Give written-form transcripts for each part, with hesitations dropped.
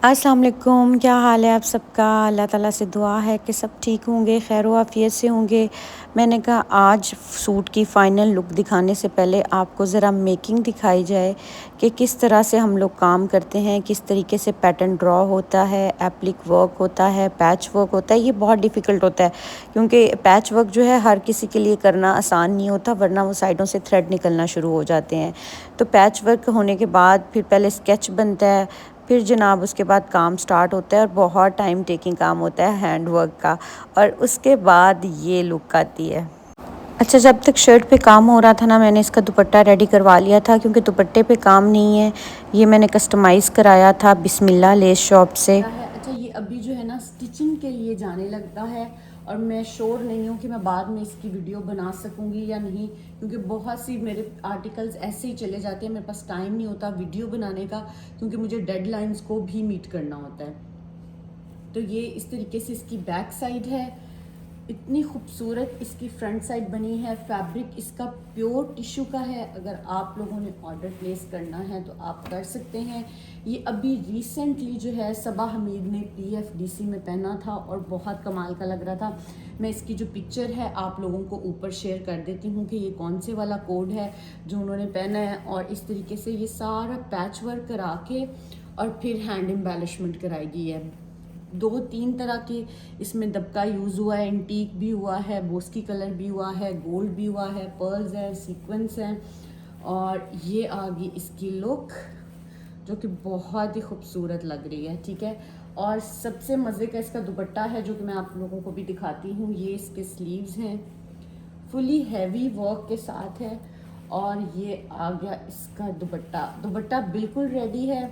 अस्सलाम वालेकुम, क्या हाल है आप सबका। अल्लाह ताला से दुआ है कि सब ठीक होंगे, खैर आफियत से होंगे। मैंने कहा आज सूट की फ़ाइनल लुक दिखाने से पहले आपको ज़रा मेकिंग दिखाई जाए कि किस तरह से हम लोग काम करते हैं, किस तरीके से पैटर्न ड्रॉ होता है, एप्लिक वर्क होता है, पैच वर्क होता है। ये बहुत डिफ़िकल्ट होता है क्योंकि पैच वर्क जो है हर किसी के लिए करना आसान नहीं होता, वरना वो साइडों से थ्रेड निकलना शुरू हो जाते हैं। तो पैच वर्क होने के बाद फिर पहले स्केच बनता है, फिर जनाब उसके बाद काम स्टार्ट होता है और बहुत टाइम टेकिंग काम होता है हैंड वर्क का, और उसके बाद ये लुक आती है। अच्छा, जब तक शर्ट पे काम हो रहा था ना, मैंने इसका दुपट्टा रेडी करवा लिया था क्योंकि दुपट्टे पे काम नहीं है। ये मैंने कस्टमाइज़ कराया था बिस्मिल्लाह लेस शॉप से। अच्छा, ये अभी जो है ना स्टिचिंग के लिए जाने लगता है और मैं श्योर नहीं हूँ कि मैं बाद में इसकी वीडियो बना सकूँगी या नहीं, क्योंकि बहुत सी मेरे आर्टिकल्स ऐसे ही चले जाते हैं, मेरे पास टाइम नहीं होता वीडियो बनाने का, क्योंकि मुझे डेडलाइंस को भी मीट करना होता है। तो ये इस तरीके से इसकी बैक साइड है, इतनी खूबसूरत इसकी फ्रंट साइड बनी है। फैब्रिक इसका प्योर टिश्यू का है। अगर आप लोगों ने ऑर्डर प्लेस करना है तो आप कर सकते हैं। ये अभी रिसेंटली जो है सबा हमीद ने PFDC में पहना था और बहुत कमाल का लग रहा था। मैं इसकी जो पिक्चर है आप लोगों को ऊपर शेयर कर देती हूँ कि ये कौन से वाला कोड है जो उन्होंने पहना है। और इस तरीके से ये सारा पैच वर्क करा के और फिर हैंड एम्बेलिशमेंट कराई गई है। 2-3 तरह के इसमें दबका यूज़ हुआ है, एंटीक भी हुआ है, बोस्की कलर भी हुआ है, गोल्ड भी हुआ है, पर्ल्स है, सीक्वेंस है। और ये आ गई इसकी लुक जो कि बहुत ही खूबसूरत लग रही है। ठीक है, और सबसे मज़े का इसका दुपट्टा है जो कि मैं आप लोगों को भी दिखाती हूँ। ये इसके स्लीव्स हैं, फुली हैवी वर्क के साथ है। और ये आ गया इसका दुपट्टा। दुपट्टा बिल्कुल रेडी है,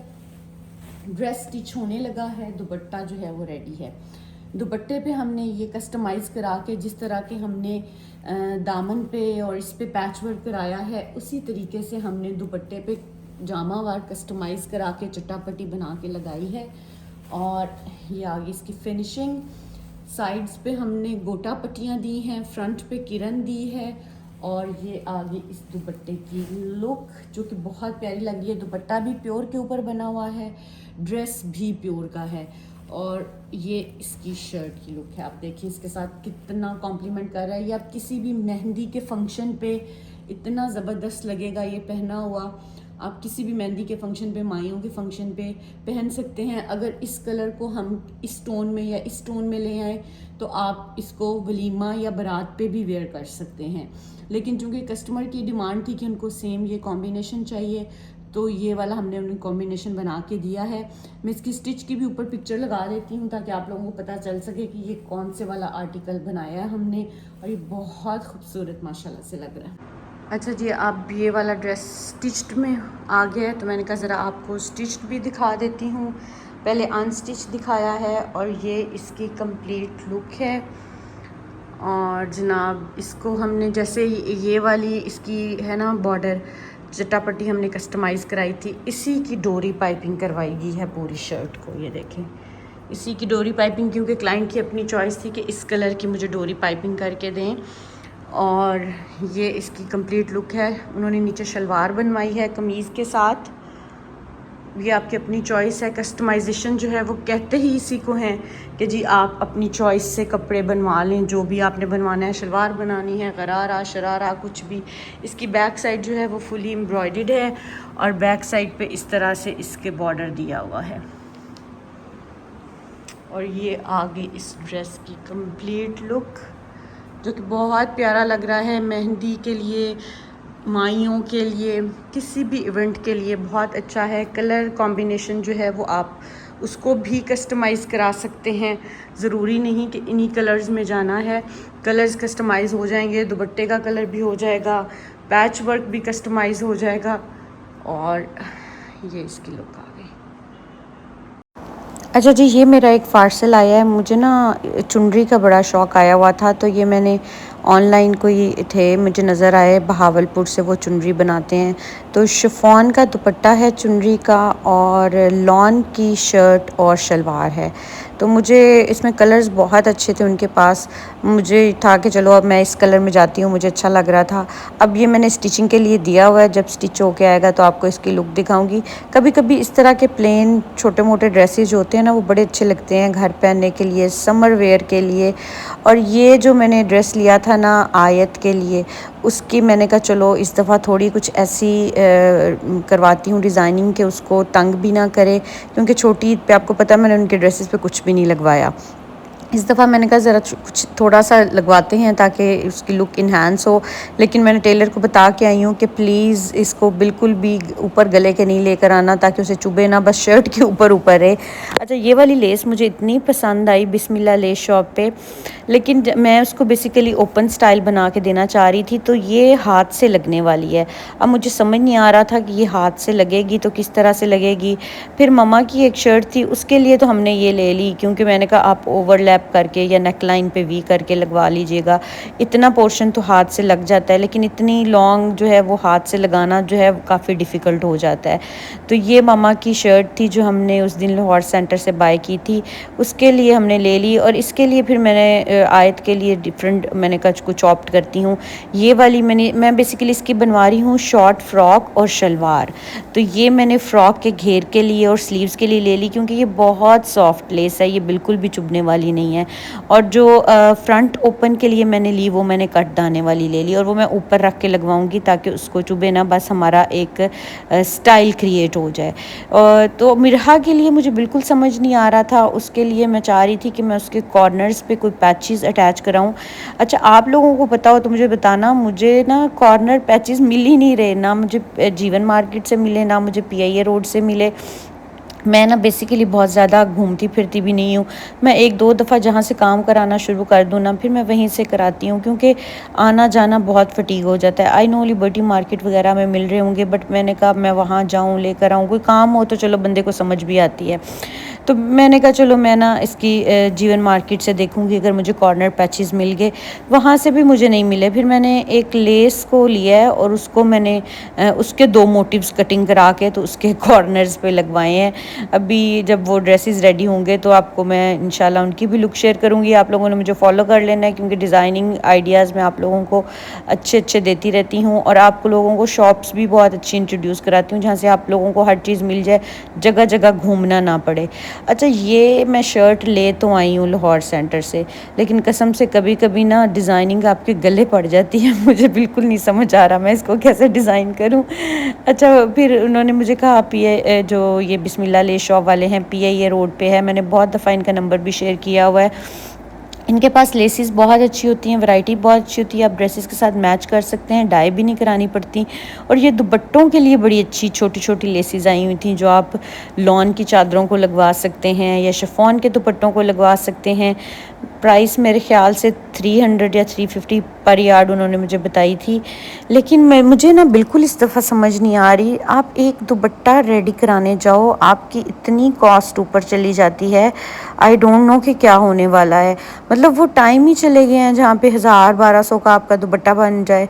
ड्रेस स्टिच होने लगा है, दुपट्टा जो है वो रेडी है। दुपट्टे पे हमने ये कस्टमाइज़ करा के जिस तरह के हमने दामन पे और इस पे पैच वर्क कराया है, उसी तरीके से हमने दुपट्टे पे जामा वार कस्टमाइज़ करा के चट्टापट्टी बना के लगाई है। और ये आगे इसकी फिनिशिंग, साइड्स पे हमने गोटा पट्टियाँ दी हैं, फ्रंट पे किरण दी है। और ये आगे इस दुपट्टे की लुक जो कि बहुत प्यारी लग रही है। दुपट्टा भी प्योर के ऊपर बना हुआ है, ड्रेस भी प्योर का है। और ये इसकी शर्ट की लुक है। आप देखिए इसके साथ कितना कॉम्प्लीमेंट कर रहा है। ये आप किसी भी मेहंदी के फंक्शन पे इतना ज़बरदस्त लगेगा ये पहना हुआ। आप किसी भी मेहंदी के फंक्शन पे, माइयों के फंक्शन पे पहन सकते हैं। अगर इस कलर को हम इस टोन में या इस टोन में ले आए तो आप इसको वलीमा या बारात पे भी वेयर कर सकते हैं। लेकिन चूंकि कस्टमर की डिमांड थी कि उनको सेम ये कॉम्बिनेशन चाहिए, तो ये वाला हमने उन्हें कॉम्बिनेशन बना के दिया है। मैं इसकी स्टिच की भी ऊपर पिक्चर लगा देती हूँ ताकि आप लोगों को पता चल सके कि ये कौन से वाला आर्टिकल बनाया है हमने। और ये बहुत खूबसूरत माशाल्लाह से लग रहा है। अच्छा जी, अब ये वाला ड्रेस स्टिच्ड में आ गया है तो मैंने कहा ज़रा आपको स्टिच्ड भी दिखा देती हूँ। पहले अनस्टिच दिखाया है और ये इसकी कंप्लीट लुक है। और जनाब इसको हमने जैसे ये वाली इसकी है ना बॉर्डर चट्टापट्टी हमने कस्टमाइज़ कराई थी, इसी की डोरी पाइपिंग करवाई गई है पूरी शर्ट को। ये देखें, इसी की डोरी पाइपिंग, क्योंकि क्लाइंट की अपनी चॉइस थी कि इस कलर की मुझे डोरी पाइपिंग करके दें। और ये इसकी कंप्लीट लुक है। उन्होंने नीचे शलवार बनवाई है कमीज़ के साथ। ये आपकी अपनी चॉइस है। कस्टमाइजेशन जो है वो कहते ही इसी को हैं कि जी आप अपनी चॉइस से कपड़े बनवा लें, जो भी आपने बनवाना है, शलवार बनानी है, गरारा शरारा कुछ भी। इसकी बैक साइड जो है वो फुली एम्ब्रॉयडर्ड है और बैक साइड पे इस तरह से इसके बॉर्डर दिया हुआ है। और ये आगे इस ड्रेस की कंप्लीट लुक जो कि बहुत प्यारा लग रहा है। मेहंदी के लिए, माइयों के लिए, किसी भी इवेंट के लिए बहुत अच्छा है। कलर कॉम्बिनेशन जो है वो आप उसको भी कस्टमाइज़ करा सकते हैं। ज़रूरी नहीं कि इन्हीं कलर्स में जाना है, कलर्स कस्टमाइज़ हो जाएंगे, दुपट्टे का कलर भी हो जाएगा, पैच वर्क भी कस्टमाइज़ हो जाएगा। और ये इसकी लुक आ गई। अच्छा जी, ये मेरा एक पार्सल आया है। मुझे ना चुनरी का बड़ा शौक़ आया हुआ था, तो ये मैंने ऑनलाइन कोई थे मुझे नज़र आए, बहावलपुर से वो चुनरी बनाते हैं। तो शिफॉन का दुपट्टा है चुनरी का, और लॉन की शर्ट और शलवार है। तो मुझे इसमें कलर्स बहुत अच्छे थे उनके पास। मुझे था कि चलो अब मैं इस कलर में जाती हूँ, मुझे अच्छा लग रहा था। अब ये मैंने स्टिचिंग के लिए दिया हुआ है, जब स्टिच होके आएगा तो आपको इसकी लुक दिखाऊंगी। कभी कभी इस तरह के प्लेन छोटे मोटे ड्रेसेस जो होते हैं ना, वो बड़े अच्छे लगते हैं घर पहनने के लिए, समर वेयर के लिए। और ये जो मैंने ड्रेस लिया था ना आयत के लिए, उसकी मैंने कहा चलो इस दफ़ा थोड़ी कुछ ऐसी करवाती हूँ डिज़ाइनिंग के उसको तंग भी ना करे, क्योंकि छोटी ईद पे आपको पता है मैंने उनके ड्रेसेस पे कुछ भी नहीं लगवाया। इस दफ़ा मैंने कहा ज़रा कुछ थोड़ा सा लगवाते हैं ताकि उसकी लुक इन्हांस हो। लेकिन मैंने टेलर को बता के आई हूँ कि प्लीज़ इसको बिल्कुल भी ऊपर गले के नहीं लेकर आना, ताकि उसे चुभे ना, बस शर्ट के ऊपर ऊपर है। अच्छा, ये वाली लेस मुझे इतनी पसंद आई बिस्मिल्लाह लेस शॉप पे, लेकिन मैं उसको बेसिकली ओपन स्टाइल बना के देना चाह रही थी, तो ये हाथ से लगने वाली है। अब मुझे समझ नहीं आ रहा था कि ये हाथ से लगेगी तो किस तरह से लगेगी। फिर ममा की एक शर्ट थी, उसके लिए तो हमने ये ले ली, क्योंकि मैंने कहा आप ओवरलैप करके या नेक लाइन पे वी करके लगवा लीजिएगा। इतना पोर्शन तो हाथ से लग जाता है, लेकिन इतनी लॉन्ग जो है वो हाथ से लगाना जो है काफ़ी डिफ़िकल्ट हो जाता है। तो ये मामा की शर्ट थी जो हमने उस दिन लाहौर सेंटर से बाय की थी, उसके लिए हमने ले ली। और इसके लिए फिर मैंने आयत के लिए डिफरेंट मैंने कुछ ऑप्ट करती हूँ। ये वाली मैं बेसिकली इसकी बनवा रही हूँ शॉर्ट फ्रॉक और शलवार। तो ये मैंने फ़्रॉक के घेर के लिए और स्लीव्स के लिए ले ली, क्योंकि ये बहुत सॉफ्ट लेस है, ये बिल्कुल भी चुभने वाली नहीं है। और जो फ्रंट ओपन के लिए मैंने ली वो मैंने कट दाने वाली ले ली, और वो मैं ऊपर रख के लगवाऊंगी ताकि उसको चुभे ना, बस हमारा एक स्टाइल क्रिएट हो जाए। तो मिरहा के लिए मुझे बिल्कुल समझ नहीं आ रहा था, उसके लिए मैं चाह रही थी कि मैं उसके कॉर्नर्स पे कोई पैचेस अटैच कराऊं। अच्छा, आप लोगों को पता हो तो मुझे बताना। मुझे ना कॉर्नर पैचेस मिल ही नहीं रहे, ना मुझे जीवन मार्केट से मिले, ना मुझे PIA रोड से मिले। मैं ना बेसिकली बहुत ज़्यादा घूमती फिरती भी नहीं हूँ। मैं एक दो दफ़ा जहाँ से काम कराना शुरू कर दूँ ना, फिर मैं वहीं से कराती हूँ, क्योंकि आना जाना बहुत फटीग हो जाता है। आई नो लिबर्टी मार्केट वगैरह में मिल रहे होंगे, बट मैंने कहा मैं वहाँ जाऊँ लेकर आऊँ, कोई काम हो तो चलो बंदे को समझ भी आती है। तो मैंने कहा चलो मैं ना इसकी जीवन मार्केट से देखूंगी अगर मुझे कॉर्नर पैचेस मिल गए। वहाँ से भी मुझे नहीं मिले। फिर मैंने एक लेस को लिया है और उसको मैंने उसके 2 मोटिव्स कटिंग करा के तो उसके कॉर्नर्स पे लगवाए हैं। अभी जब वो ड्रेसेस रेडी होंगे तो आपको मैं इंशाल्लाह उनकी भी लुक शेयर करूँगी। आप लोगों ने मुझे फॉलो कर लेना है, क्योंकि डिज़ाइनिंग आइडियाज़ मैं आप लोगों को अच्छे अच्छे देती रहती हूँ, और आप लोगों को शॉप्स भी बहुत अच्छी इंट्रोड्यूस कराती हूँ जहाँ से आप लोगों को हर चीज़ मिल जाए, जगह जगह घूमना ना पड़े। अच्छा, ये मैं शर्ट ले तो आई हूँ लाहौर सेंटर से, लेकिन कसम से कभी कभी ना डिज़ाइनिंग आपके गले पड़ जाती है। मुझे बिल्कुल नहीं समझ आ रहा मैं इसको कैसे डिज़ाइन करूँ। अच्छा, फिर उन्होंने मुझे कहा आप ये जो ये बिस्मिल्लाह ले शॉप वाले हैं, PIA रोड पे है। मैंने बहुत दफ़ा इनका नंबर भी शेयर किया हुआ है। इनके पास लेसेस बहुत अच्छी होती हैं, वैरायटी बहुत अच्छी होती है, आप ड्रेसेस के साथ मैच कर सकते हैं, डाई भी नहीं करानी पड़ती। और ये दुपट्टों के लिए बड़ी अच्छी छोटी छोटी लेसेस आई हुई थी, जो आप लॉन की चादरों को लगवा सकते हैं या शिफॉन के दुपट्टों को लगवा सकते हैं। प्राइस मेरे ख़्याल से 300 या 350 पर यार्ड उन्होंने मुझे बताई थी। लेकिन मुझे ना बिल्कुल इस दफ़ा समझ नहीं आ रही, आप एक दुपट्टा रेडी कराने जाओ, आपकी इतनी कॉस्ट ऊपर चली जाती है। आई डोंट नो कि क्या होने वाला है। मतलब वो टाइम ही चले गए हैं जहाँ पे 1000-1200 का आपका दुपट्टा बन जाए।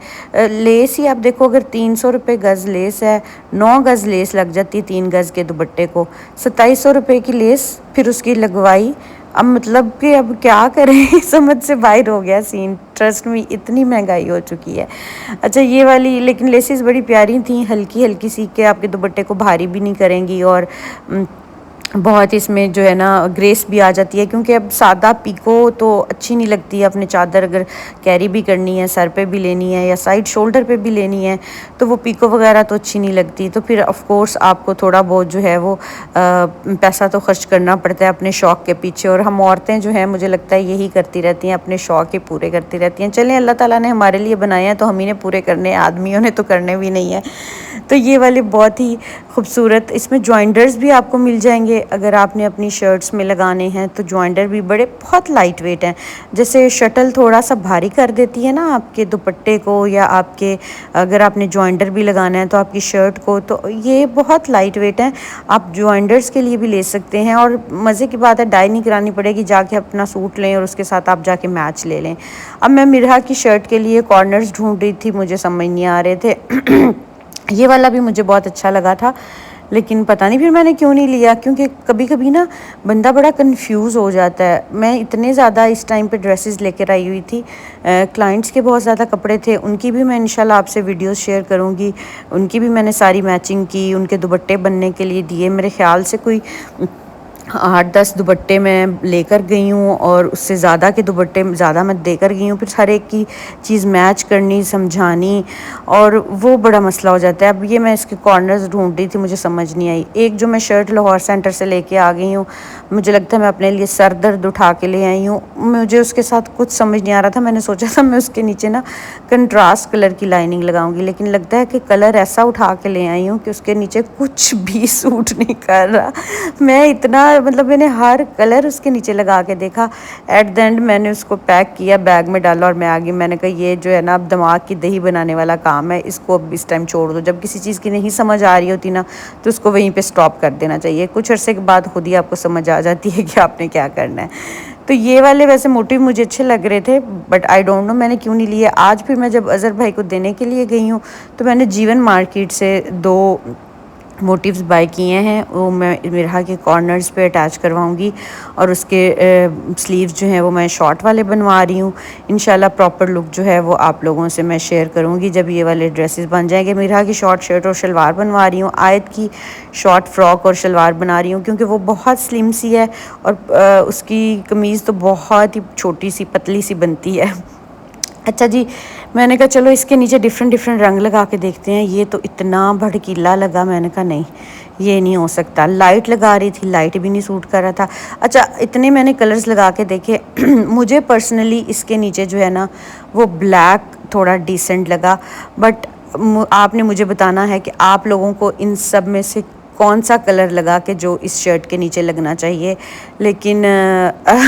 लेस ही आप देखो, अगर 300 रुपये गज़ लेस है, 9 गज़ लेस लग जाती है 3 गज़ के दुपट्टे को, 2700 रुपये की लेस फिर उसकी लगवाई। अब मतलब कि अब क्या करें समझ से बाहर हो गया सीन। ट्रस्ट में इतनी महंगाई हो चुकी है। अच्छा, ये वाली लेकिन लेसेस बड़ी प्यारी थी, हल्की हल्की सी के आपके दुपट्टे को भारी भी नहीं करेंगी, और बहुत इसमें जो है ना ग्रेस भी आ जाती है। क्योंकि अब सादा पीको तो अच्छी नहीं लगती है, अपने चादर अगर कैरी भी करनी है, सर पे भी लेनी है या साइड शोल्डर पे भी लेनी है, तो वो पीको वगैरह तो अच्छी नहीं लगती। तो फिर ऑफ कोर्स आपको थोड़ा बहुत जो है वो पैसा तो खर्च करना पड़ता है अपने शौक़ के पीछे। और हम औरतें जो हैं मुझे लगता है यही करती रहती हैं, अपने शौक़ ही पूरे करती रहती हैं। चलें, अल्लाह ताला ने हमारे लिए बनाए हैं तो हम ही ने पूरे करने हैं, आदमियों ने तो करने भी नहीं है। तो ये वाले बहुत ही खूबसूरत, इसमें जॉइंटर्स भी आपको मिल जाएंगे अगर आपने अपनी शर्ट्स में लगाने हैं, तो जॉइंटर भी बहुत लाइट वेट हैं। जैसे शटल थोड़ा सा भारी कर देती है ना आपके दुपट्टे को, या आपके अगर आपने जॉइंटर भी लगाना है तो आपकी शर्ट को, तो ये बहुत लाइट वेट हैं। आप जॉइंटर्स के लिए भी ले सकते हैं, और मज़े की बात है डाई नहीं करानी पड़ेगी, जाके अपना सूट लें और उसके साथ आप जाके मैच ले लें। अब मैं मिरहा की शर्ट के लिए कॉर्नर्स ढूंढ रही थी, मुझे समझ नहीं आ रहे थे। ये वाला भी मुझे बहुत अच्छा लगा था, लेकिन पता नहीं फिर मैंने क्यों नहीं लिया, क्योंकि कभी कभी ना बंदा बड़ा कंफ्यूज हो जाता है। मैं इतने ज़्यादा इस टाइम पे ड्रेसेस लेकर आई हुई थी, क्लाइंट्स के बहुत ज़्यादा कपड़े थे, उनकी भी मैं इंशाल्लाह आपसे वीडियोस शेयर करूँगी। उनकी भी मैंने सारी मैचिंग की, उनके दुपट्टे बनने के लिए दिए। मेरे ख्याल से कोई 8-10 दुपट्टे मैं लेकर गई हूँ, और उससे ज़्यादा के दुपट्टे ज़्यादा मैं देकर गई हूँ। फिर हर एक की चीज़ मैच करनी, समझानी, और वो बड़ा मसला हो जाता है। अब ये मैं इसके कॉर्नर्स ढूंढ रही थी, मुझे समझ नहीं आई। एक जो मैं शर्ट लाहौर सेंटर से लेके आ गई हूँ, मुझे लगता है मैं अपने लिए सर दर्द उठा के ले आई हूँ। मुझे उसके साथ कुछ समझ नहीं आ रहा था। मैंने सोचा था मैं उसके नीचे ना कंट्रास्ट कलर की लाइनिंग लगाऊंगी, लेकिन लगता है कि कलर ऐसा उठा के ले आई हूँ कि उसके नीचे कुछ भी सूट नहीं कर रहा। मैं इतना, मतलब मैंने हर कलर उसके नीचे लगा के देखा। एट द एंड मैंने उसको पैक किया, बैग में डाला और मैं आ गई। मैंने कहा ये जो है ना अब दिमाग की दही बनाने वाला काम है, इसको अब इस टाइम छोड़ दो। जब किसी चीज़ की नहीं समझ आ रही होती ना, तो उसको वहीं पे स्टॉप कर देना चाहिए। कुछ अरसे के बाद खुद ही आपको समझ आ जाती है कि आपने क्या करना है। तो ये वाले वैसे मोटिव मुझे अच्छे लग रहे थे, बट आई डोंट नो मैंने क्यों नहीं लिए। आज फिर मैं जब अज़हर भाई को देने के लिए गई हूँ, तो मैंने जीवन मार्केट से 2 मोटिव्स बाय किए हैं। वो मैं मिरहा के कॉर्नर्स पे अटैच करवाऊंगी, और उसके स्लीव्स जो हैं वो मैं शॉर्ट वाले बनवा रही हूँ। इंशाल्लाह प्रॉपर लुक जो है वो आप लोगों से मैं शेयर करूँगी जब ये वाले ड्रेसेस बन जाएंगे। मिरहा की शॉर्ट शर्ट और शलवार बनवा रही हूँ, आयत की शॉर्ट फ्रॉक और शलवार बना रही हूँ, क्योंकि वो बहुत स्लिम सी है, और उसकी कमीज़ तो बहुत ही छोटी सी पतली सी बनती है। अच्छा जी, मैंने कहा चलो इसके नीचे डिफरेंट रंग लगा के देखते हैं। ये तो इतना भड़कीला लगा, मैंने कहा नहीं ये नहीं हो सकता। लाइट लगा रही थी, लाइट भी नहीं सूट कर रहा था। अच्छा, इतने मैंने कलर्स लगा के देखे। मुझे पर्सनली इसके नीचे जो है ना वो ब्लैक थोड़ा डिसेंट लगा, बट आपने मुझे बताना है कि आप लोगों को इन सब में से कौन सा कलर लगा के जो इस शर्ट के नीचे लगना चाहिए। लेकिन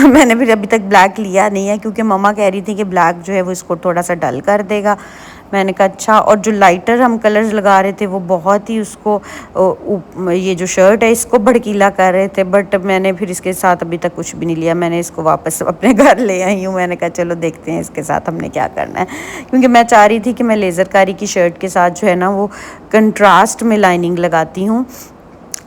मैंने भी अभी तक ब्लैक लिया नहीं है, क्योंकि मम्मा कह रही थी कि ब्लैक जो है वो इसको थोड़ा सा डल कर देगा। मैंने कहा अच्छा। और जो लाइटर हम कलर्स लगा रहे थे वो बहुत ही उसको ये जो शर्ट है इसको भड़कीला कर रहे थे, बट मैंने फिर इसके साथ अभी तक कुछ भी नहीं लिया। मैंने इसको वापस अपने घर ले आई हूँ। मैंने कहा चलो देखते हैं इसके साथ हमने क्या करना है, क्योंकि मैं चाह रही थी कि मैं लेज़रकारी की शर्ट के साथ जो है ना वो कंट्रास्ट में लाइनिंग लगाती हूँ,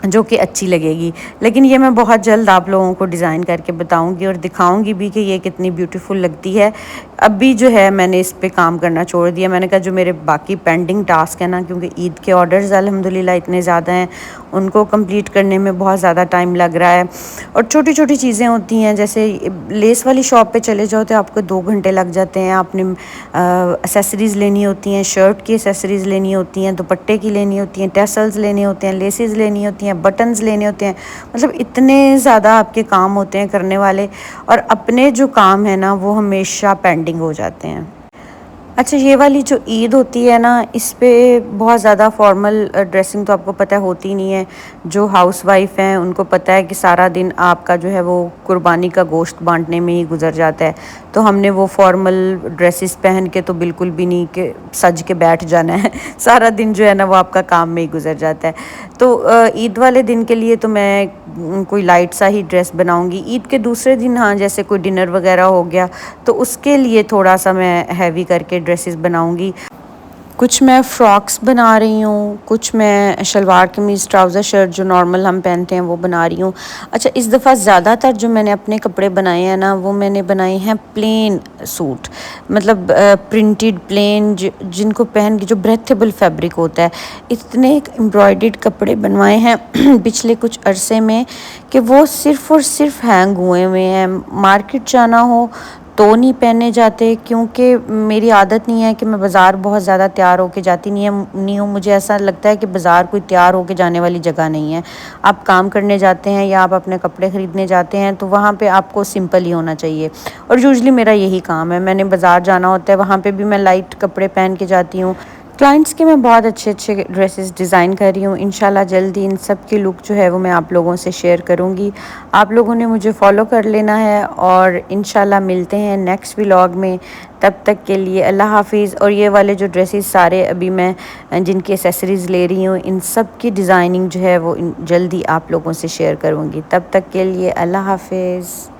जो कि अच्छी लगेगी। लेकिन ये मैं बहुत जल्द आप लोगों को डिज़ाइन करके बताऊंगी और दिखाऊंगी भी कि ये कितनी ब्यूटीफुल लगती है। अभी जो है मैंने इस पे काम करना छोड़ दिया। मैंने कहा जो मेरे बाकी पेंडिंग टास्क है ना, क्योंकि ईद के ऑर्डर्स अल्हम्दुलिल्लाह इतने ज़्यादा हैं, उनको कंप्लीट करने में बहुत ज़्यादा टाइम लग रहा है। और छोटी छोटी चीज़ें होती हैं, जैसे लेस वाली शॉप पे चले जाओ तो आपको 2 घंटे लग जाते हैं। आपने एसेसरीज़ लेनी होती हैं, शर्ट की एसेसरीज़ लेनी होती हैं, दुपट्टे की लेनी होती हैं, टैसल्स लेने होते हैं, लेसेस लेनी होती हैं, बटन्स लेने होते हैं। मतलब इतने ज़्यादा आपके काम होते हैं करने वाले, और अपने जो काम है ना वो हमेशा पेंडिंग हो जाते हैं। अच्छा, ये वाली जो ईद होती है ना, इस पे बहुत ज़्यादा फॉर्मल ड्रेसिंग तो आपको पता होती नहीं है। जो हाउसवाइफ हैं उनको पता है कि सारा दिन आपका जो है वो कुर्बानी का गोश्त बांटने में ही गुजर जाता है। तो हमने वो फॉर्मल ड्रेसेस पहन के तो बिल्कुल भी नहीं कि सज के बैठ जाना है। सारा दिन जो है ना वो आपका काम में ही गुजर जाता है। तो ईद वाले दिन के लिए तो मैं कोई लाइट सा ही ड्रेस बनाऊंगी। ईद के दूसरे दिन हाँ, जैसे कोई डिनर वगैरह हो गया तो उसके लिए थोड़ा सा मैं हैवी करके ड्रेसेस बनाऊंगी। कुछ मैं फ़्रॉक्स बना रही हूँ, कुछ मैं शलवार कमीज़ ट्राउज़र शर्ट जो नॉर्मल हम पहनते हैं वो बना रही हूँ। अच्छा, इस दफ़ा ज़्यादातर जो मैंने अपने कपड़े बनाए हैं ना, वो मैंने बनाए हैं प्लेन सूट, मतलब प्रिंटेड प्लेन, जिनको पहन के जो ब्रेथेबल फैब्रिक होता है। इतने एम्ब्रॉयडर्ड कपड़े बनवाए हैं पिछले कुछ अरसे में कि वो सिर्फ़ और सिर्फ हैंग हुए हुए हैं। मार्केट जाना हो तो नहीं पहने जाते, क्योंकि मेरी आदत नहीं है कि मैं बाज़ार बहुत ज़्यादा तैयार होके जाती नहीं हूँ। मुझे ऐसा लगता है कि बाज़ार कोई तैयार होके जाने वाली जगह नहीं है। आप काम करने जाते हैं या आप अपने कपड़े ख़रीदने जाते हैं तो वहाँ पे आपको सिंपल ही होना चाहिए, और यूजुअली मेरा यही काम है। मैंने बाज़ार जाना होता है, वहाँ पे भी मैं लाइट कपड़े पहन के जाती हूँ। क्लाइंट्स के मैं बहुत अच्छे अच्छे ड्रेसेस डिज़ाइन कर रही हूँ। इंशाल्लाह जल्दी इन सब की लुक जो है वो मैं आप लोगों से शेयर करूँगी। आप लोगों ने मुझे फॉलो कर लेना है, और इंशाल्लाह मिलते हैं नेक्स्ट व्लॉग में। तब तक के लिए अल्लाह हाफिज़। और ये वाले जो ड्रेसेस सारे अभी मैं जिनकी एसेसरीज़ ले रही हूँ, इन सब की डिज़ाइनिंग जो है वो जल्दी आप लोगों से शेयर करूँगी। तब तक के लिए अल्लाह हाफिज़।